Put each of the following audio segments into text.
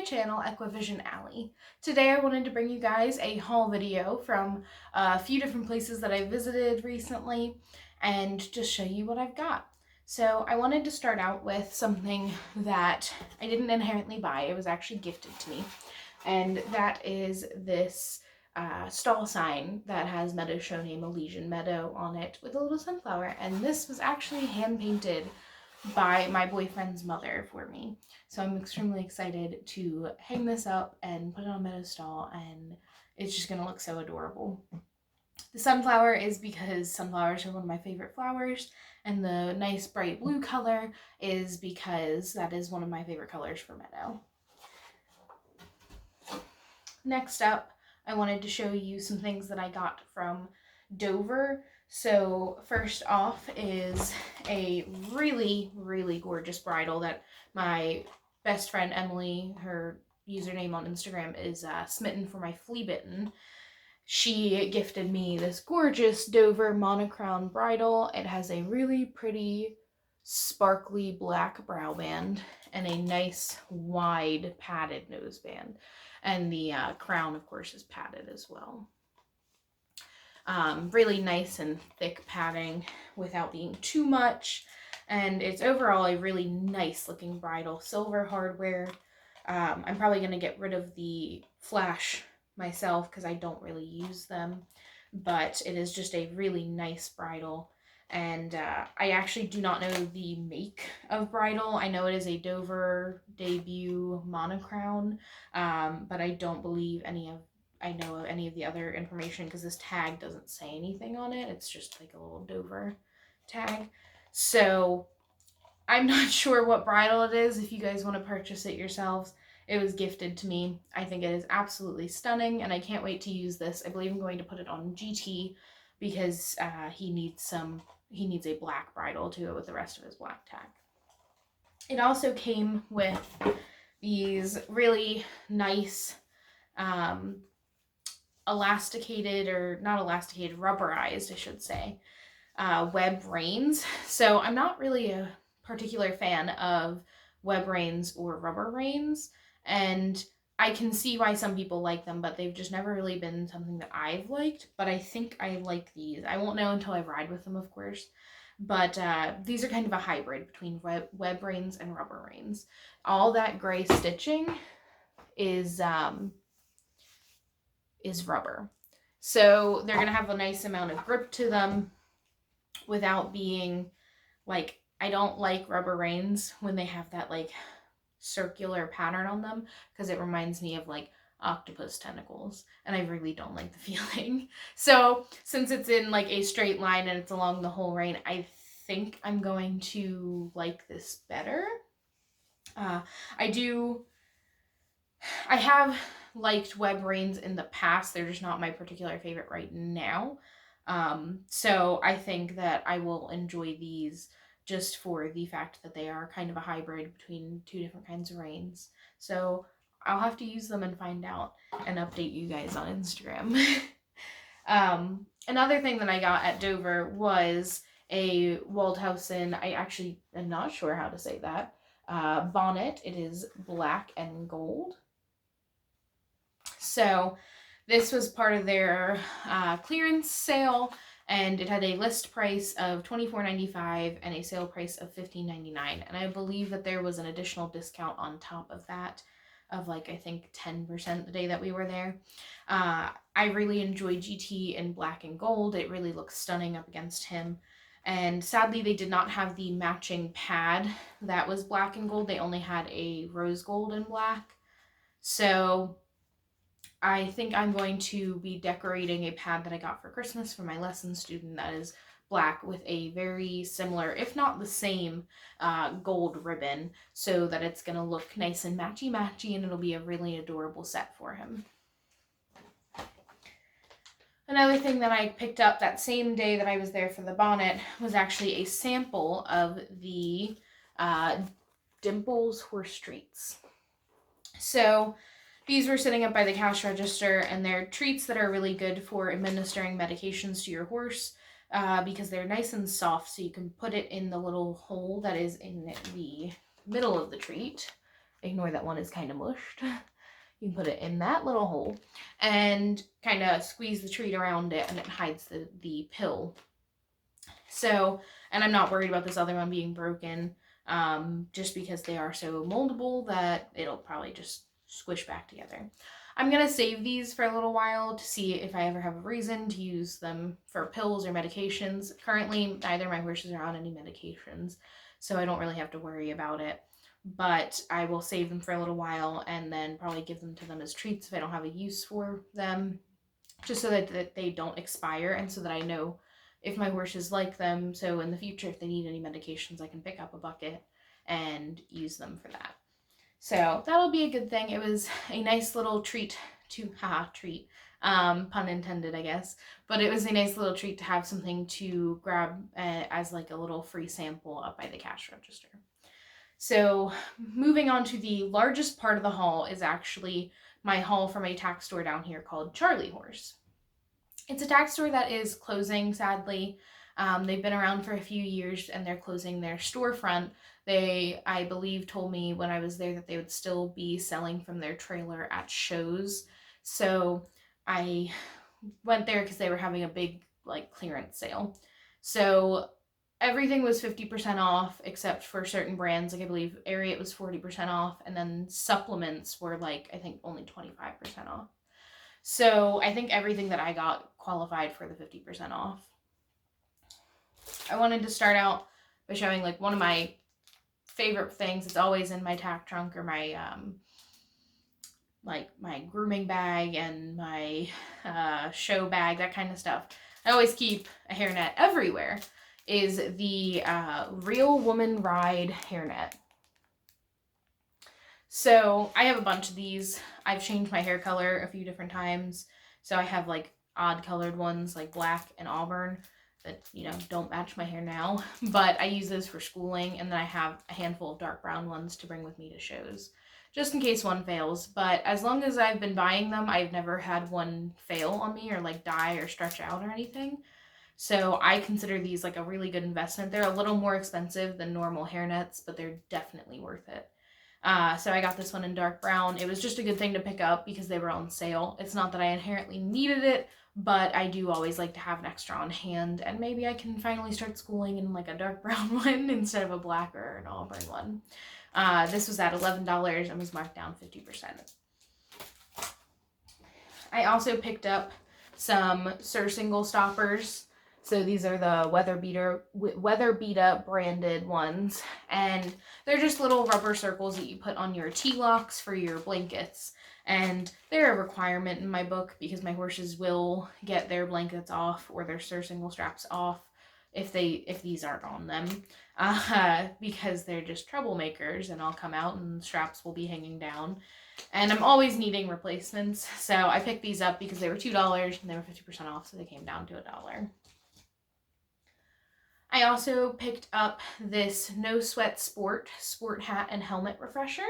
channel, Equevision Alley. Today I wanted to bring you guys a haul video from a few different places that I visited recently and just show you what I've got. So I wanted to start out with something that I didn't inherently buy. It was actually gifted to me. And that is this stall sign that has Meadow Show name Elysian Meadow on it with a little sunflower. And this was actually hand painted by my boyfriend's mother for me. So I'm extremely excited to hang this up and put it on Meadow's stall, and it's just gonna look so adorable. The sunflower is because sunflowers are one of my favorite flowers, and the nice bright blue color is because that is one of my favorite colors for Meadow. Next up, I wanted to show you some things that I got from Dover. So first off is a really, really gorgeous bridle that my best friend Emily, her username on Instagram is Smitten for My Flea Bitten. She gifted me this gorgeous Dover monocrown bridle. It has a really pretty sparkly black brow band and a nice wide padded noseband. And the crown, of course, is padded as well. Really nice and thick padding without being too much. And it's overall a really nice looking bridle. Silver hardware. I'm probably going to get rid of the flash myself because I don't really use them. But it is just a really nice bridle. And I actually do not know the make of bridle. I know it is a Dover debut monocrown, but I don't believe I know of any of the other information because this tag doesn't say anything on it. It's just like a little Dover tag. So I'm not sure what bridle it is. If you guys want to purchase it yourselves, it was gifted to me. I think it is absolutely stunning, and I can't wait to use this. I believe I'm going to put it on GT because he needs a black bridle to go with the rest of his black tag. It also came with these really nice rubberized, I should say, web reins. So I'm not really a particular fan of web reins or rubber reins, and I can see why some people like them, but they've just never really been something that I've liked. But I think I like these. I won't know until I ride with them, of course. But these are kind of a hybrid between web reins and rubber reins. All that gray stitching is rubber. So they're going to have a nice amount of grip to them without being like, I don't like rubber reins when they have that like circular pattern on them because it reminds me of like octopus tentacles, and I really don't like the feeling. So since it's in like a straight line and it's along the whole rein, I think I'm going to like this better. I have liked web reins in the past. They're just not my particular favorite right now. So I think that I will enjoy these just for the fact that they are kind of a hybrid between two different kinds of reins. So I'll have to use them and find out and update you guys on Instagram. Another thing that I got at Dover was a Waldhausen, I actually am not sure how to say that, bonnet. It is black and gold. So this was part of their clearance sale, and it had a list price of $24.95 and a sale price of $15.99. And I believe that there was an additional discount on top of that of like, I think 10% the day that we were there. I really enjoyed GT in black and gold. It really looks stunning up against him. And sadly, they did not have the matching pad that was black and gold. They only had a rose gold and black. So I think I'm going to be decorating a pad that I got for Christmas for my lesson student that is black with a very similar, if not the same, gold ribbon, so that it's going to look nice and matchy-matchy, and it'll be a really adorable set for him. Another thing that I picked up that same day that I was there for the bonnet was actually a sample of the Dimples horse treats. So these were sitting up by the cash register, and they're treats that are really good for administering medications to your horse because they're nice and soft, so you can put it in the little hole that is in the middle of the treat, Ignore that one is kind of mushed. You can put it in that little hole and kind of squeeze the treat around it, and it hides the pill. So, and I'm not worried about this other one being broken, just because they are so moldable that it'll probably just squish back together. I'm going to save these for a little while to see if I ever have a reason to use them for pills or medications. Currently, neither of my horses are on any medications, so I don't really have to worry about it. But I will save them for a little while and then probably give them to them as treats if I don't have a use for them, just so that they don't expire, and so that I know if my horses like them, so in the future if they need any medications, I can pick up a bucket and use them for that. So that'll be a good thing. It was a nice little treat to, treat, pun intended, I guess, but it was a nice little treat to have something to grab as like a little free sample up by the cash register. So moving on to the largest part of the haul is actually my haul from a tack store down here called Charlie Horse. It's a tack store that is closing, sadly. They've been around for a few years and they're closing their storefront. They, I believe, told me when I was there that they would still be selling from their trailer at shows. So I went there because they were having a big like clearance sale. So everything was 50% off except for certain brands. Like I believe Ariat was 40% off, and then supplements were like, I think, only 25% off. So I think everything that I got qualified for the 50% off. I wanted to start out by showing like one of my favorite things. It's always in my tack trunk or my like my grooming bag and my show bag, that kind of stuff. I always keep a hairnet everywhere. Is the Real Woman Ride hairnet. So I have a bunch of these. I've changed my hair color a few different times. So I have like odd colored ones like black and auburn that, you know, don't match my hair now. But I use those for schooling, and then I have a handful of dark brown ones to bring with me to shows, just in case one fails. But as long as I've been buying them, I've never had one fail on me or like die or stretch out or anything. So I consider these like a really good investment. They're a little more expensive than normal hairnets, but they're definitely worth it. So I got this one in dark brown. It was just a good thing to pick up because they were on sale. It's not that I inherently needed it, but I do always like to have an extra on hand, and maybe I can finally start schooling in like a dark brown one instead of a black or an auburn one. This was at $11 and was marked down 50%. I also picked up some Surcingle stoppers. So these are the Weather Beata branded ones, and they're just little rubber circles that you put on your T-locks for your blankets. And they're a requirement in my book because my horses will get their blankets off or their surcingle straps off if these aren't on them, because they're just troublemakers, and I'll come out and the straps will be hanging down. And I'm always needing replacements, so I picked these up because they were $2 and they were 50% off, so they came down to $1. I also picked up this No Sweat sport hat and helmet refresher.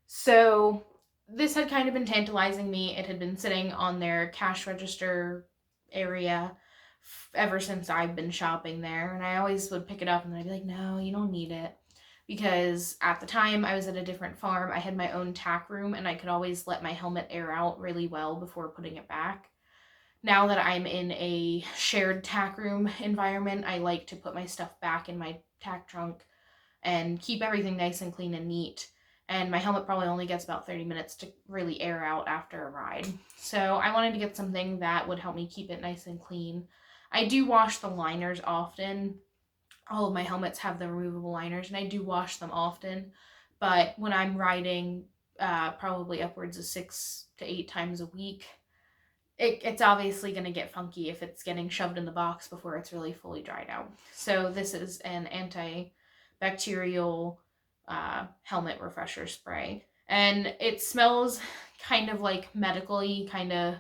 So this had kind of been tantalizing me. It had been sitting on their cash register area ever since I've been shopping there, and I always would pick it up and then I'd be like, no, you don't need it. Because at the time I was at a different farm, I had my own tack room, and I could always let my helmet air out really well before putting it back. Now that I'm in a shared tack room environment, I like to put my stuff back in my tack trunk and keep everything nice and clean and neat. And my helmet probably only gets about 30 minutes to really air out after a ride. So I wanted to get something that would help me keep it nice and clean. I do wash the liners often. All of my helmets have the removable liners, and I do wash them often. But when I'm riding probably upwards of 6 to 8 times a week, it's obviously going to get funky if it's getting shoved in the box before it's really fully dried out. So this is an antibacterial helmet refresher spray. And it smells kind of like medically, kind of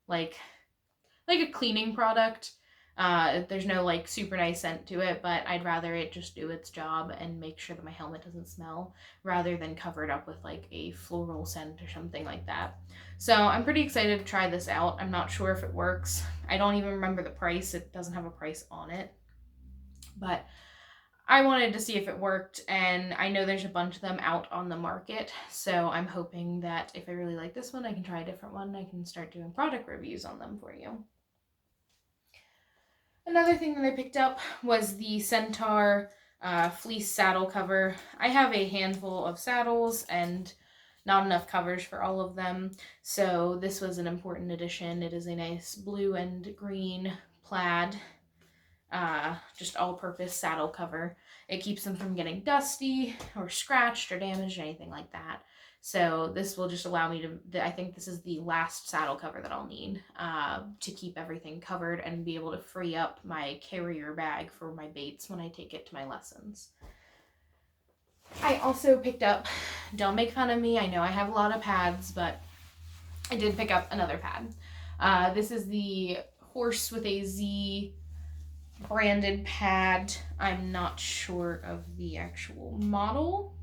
like a cleaning product. There's no like super nice scent to it, but I'd rather it just do its job and make sure that my helmet doesn't smell rather than cover it up with like a floral scent or something like that. So I'm pretty excited to try this out. I'm not sure if it works. I don't even remember the price. It doesn't have a price on it. But I wanted to see if it worked, and I know there's a bunch of them out on the market, so I'm hoping that if I really like this one, I can try a different one, and I can start doing product reviews on them for you. Another thing that I picked up was the Centaur fleece saddle cover. I have a handful of saddles and not enough covers for all of them, so this was an important addition. It is a nice blue and green plaid, just all-purpose saddle cover. It keeps them from getting dusty or scratched or damaged or anything like that. So this will just allow me to, I think this is the last saddle cover that I'll need to keep everything covered and be able to free up my carrier bag for my baits when I take it to my lessons. I also picked up, don't make fun of me, I know I have a lot of pads, but I did pick up another pad. This is the Horse with a Z branded pad. I'm not sure of the actual model.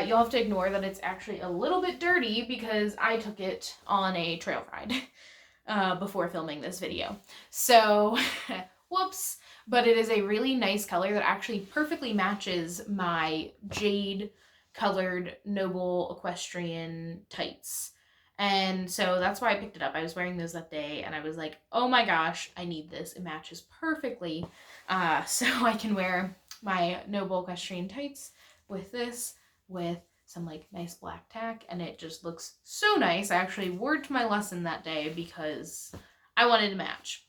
You'll have to ignore that it's actually a little bit dirty because I took it on a trail ride before filming this video. So, whoops. But it is a really nice color that actually perfectly matches my jade colored Noble Equestrian tights. And so that's why I picked it up. I was wearing those that day and I was like, oh my gosh, I need this. It matches perfectly. So I can wear my Noble Equestrian tights with this, with some like nice black tack, and it just looks so nice. I actually wore it to my lesson that day because I wanted to match.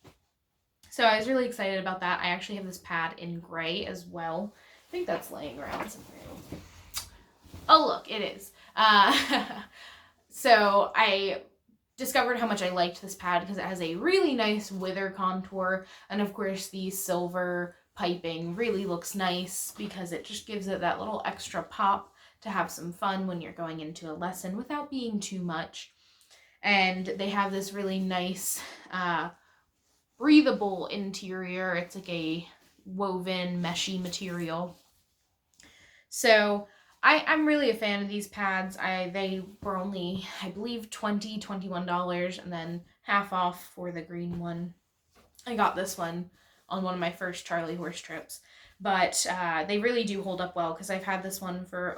So I was really excited about that. I actually have this pad in gray as well. I think that's laying around somewhere. Oh look, it is. So I discovered how much I liked this pad because it has a really nice wither contour, and of course the silver piping really looks nice because it just gives it that little extra pop to have some fun when you're going into a lesson without being too much. And they have this really nice breathable interior. It's like a woven meshy material. So I'm really a fan of these pads. They were only, I believe, $21, and then half off for the green one. I got this one on one of my first Charlie horse trips. But they really do hold up well because I've had this one for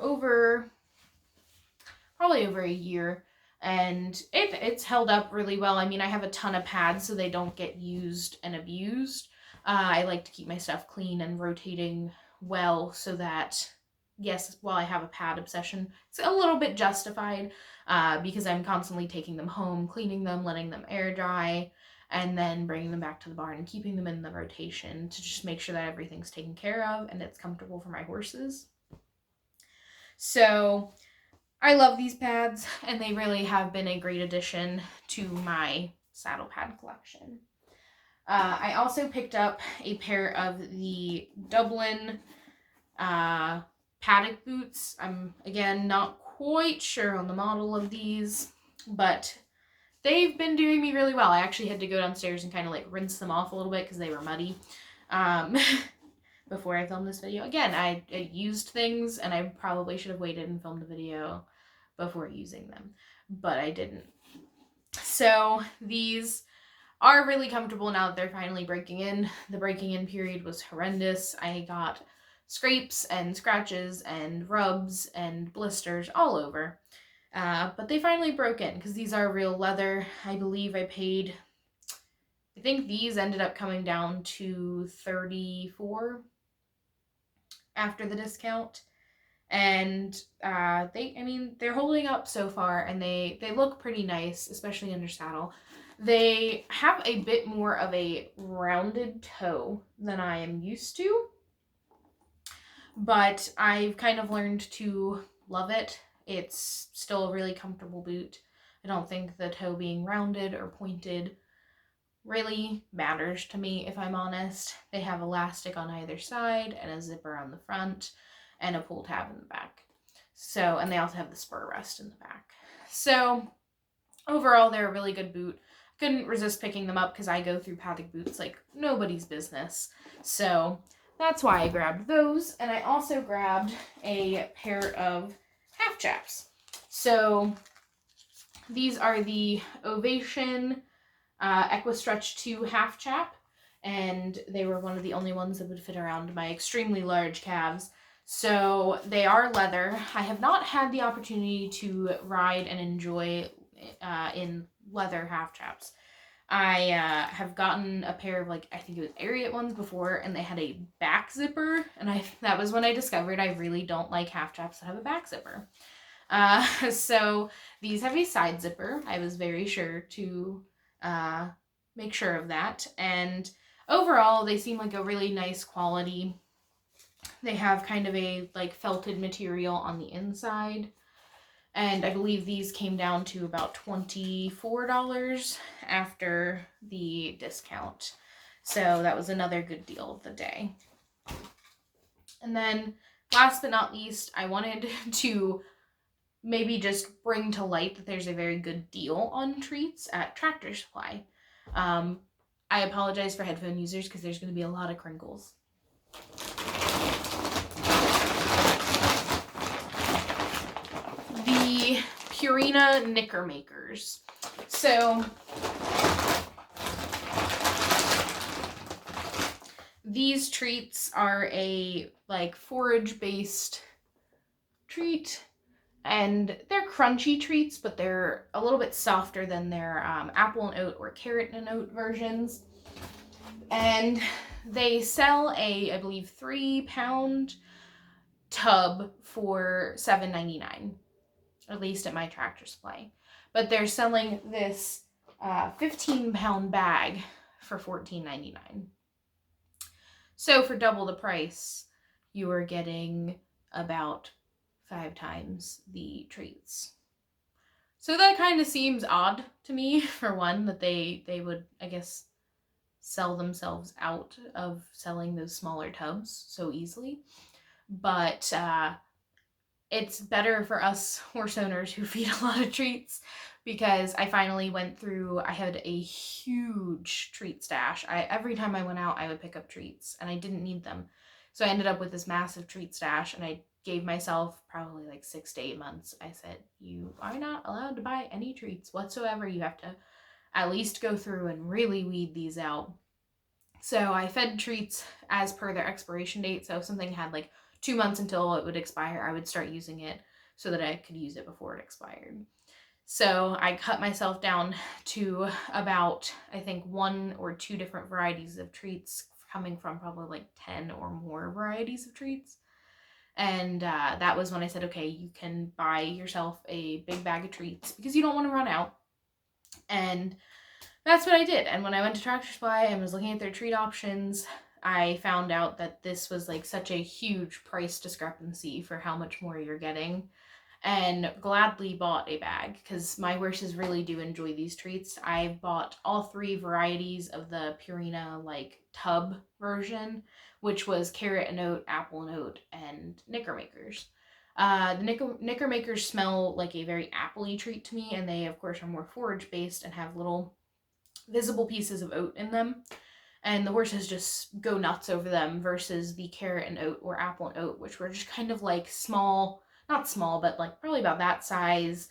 probably over a year. And it's held up really well. I mean, I have a ton of pads so they don't get used and abused. I like to keep my stuff clean and rotating well so that, yes, while I have a pad obsession, it's a little bit justified because I'm constantly taking them home, cleaning them, letting them air dry, and then bringing them back to the barn and keeping them in the rotation to just make sure that everything's taken care of and it's comfortable for my horses. So I love these pads, and they really have been a great addition to my saddle pad collection. I also picked up a pair of the Dublin paddock boots. I'm, again, not quite sure on the model of these, but they've been doing me really well. I actually had to go downstairs and kind of like rinse them off a little bit because they were muddy before I filmed this video. Again, I used things, and I probably should have waited and filmed the video before using them, but I didn't. So these are really comfortable now that they're finally breaking in. The breaking in period was horrendous. I got scrapes and scratches and rubs and blisters all over. But they finally broke in because these are real leather. I believe I think these ended up coming down to $34 after the discount. And they're holding up so far, and they look pretty nice, especially under saddle. They have a bit more of a rounded toe than I am used to, but I've kind of learned to love it. It's still a really comfortable boot. I don't think the toe being rounded or pointed really matters to me, if I'm honest. They have elastic on either side and a zipper on the front and a pull tab in the back. So, and they also have the spur rest in the back. So overall, they're a really good boot. Couldn't resist picking them up because I go through paddock boots like nobody's business. So that's why I grabbed those. And I also grabbed a pair of half chaps. So these are the Ovation Equistretch 2 half chap. and they were one of the only ones that would fit around my extremely large calves. So they are leather. I have not had the opportunity to ride and enjoy in leather half chaps. I have gotten a pair of, like, I think it was Ariat ones before, and they had a back zipper, and that was when I discovered I really don't like half chaps that have a back zipper. So these have a side zipper. I was very sure to make sure of that, and overall they seem like a really nice quality. They have kind of a like felted material on the inside. And I believe these came down to about $24 after the discount. So that was another good deal of the day. And then last but not least, I wanted to maybe just bring to light that there's a very good deal on treats at Tractor Supply. I apologize for headphone users because there's going to be a lot of crinkles. The Purina Knicker Makers. So these treats are a like forage-based treat, and they're crunchy treats, but they're a little bit softer than their apple and oat or carrot and oat versions. And they sell a, I believe, 3-pound tub for $7.99, at least at my Tractor Supply. But they're selling this 15-pound bag for $14.99. So for double the price, you are getting about 5 times the treats. So that kind of seems odd to me, for one, that they would, I guess, sell themselves out of selling those smaller tubs so easily. But it's better for us horse owners who feed a lot of treats, because I finally went through, I had a huge treat stash. Every time I went out, I would pick up treats, and I didn't need them. So I ended up with this massive treat stash, and I gave myself probably like 6 to 8 months. I said, you are not allowed to buy any treats whatsoever. You have to at least go through and really weed these out. So I fed treats as per their expiration date. So if something had like 2 months until it would expire, I would start using it so that I could use it before it expired. So I cut myself down to about, I think, 1 or 2 different varieties of treats, coming from probably like 10 or more varieties of treats. And that was when I said, okay, you can buy yourself a big bag of treats because you don't want to run out. And that's what I did. And when I went to Tractor Supply and was looking at their treat options, I found out that this was like such a huge price discrepancy for how much more you're getting, and gladly bought a bag because my horses really do enjoy these treats. I bought all 3 varieties of the Purina like tub version, which was carrot and oat, apple and oat, and Knicker Makers. The Knicker Makers smell like a very appley treat to me, and they of course are more forage based and have little visible pieces of oat in them, and the horses just go nuts over them, versus the carrot and oat or apple and oat, which were just kind of like small, not small, but like probably about that size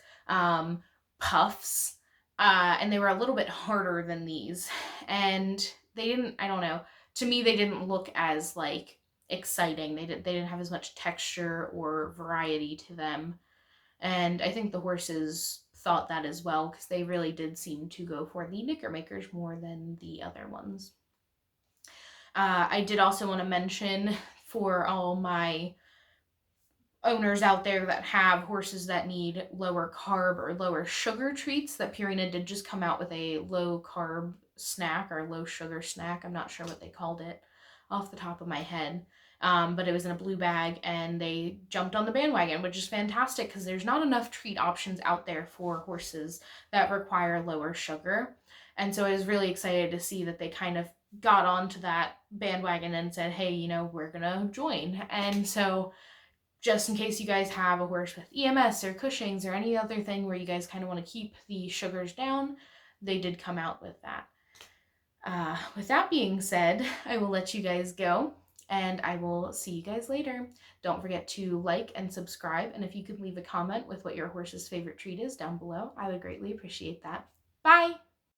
puffs, and they were a little bit harder than these, and they didn't, I don't know, to me they didn't look as like exciting. They didn't have as much texture or variety to them, and I think the horses thought that as well, because they really did seem to go for the Knicker Makers more than the other ones. I did also want to mention, for all my owners out there that have horses that need lower carb or lower sugar treats, that Purina did just come out with a low carb snack or low sugar snack. I'm not sure what they called it off the top of my head. But it was in a blue bag, and they jumped on the bandwagon, which is fantastic because there's not enough treat options out there for horses that require lower sugar. And so I was really excited to see that they kind of got onto that bandwagon and said, hey, you know, we're gonna join. And so just in case you guys have a horse with EMS or Cushing's or any other thing where you guys kind of want to keep the sugars down, they did come out with that. With that being said, I will let you guys go, and I will see you guys later. Don't forget to like and subscribe, and if you could leave a comment with what your horse's favorite treat is down below, I would greatly appreciate that. Bye!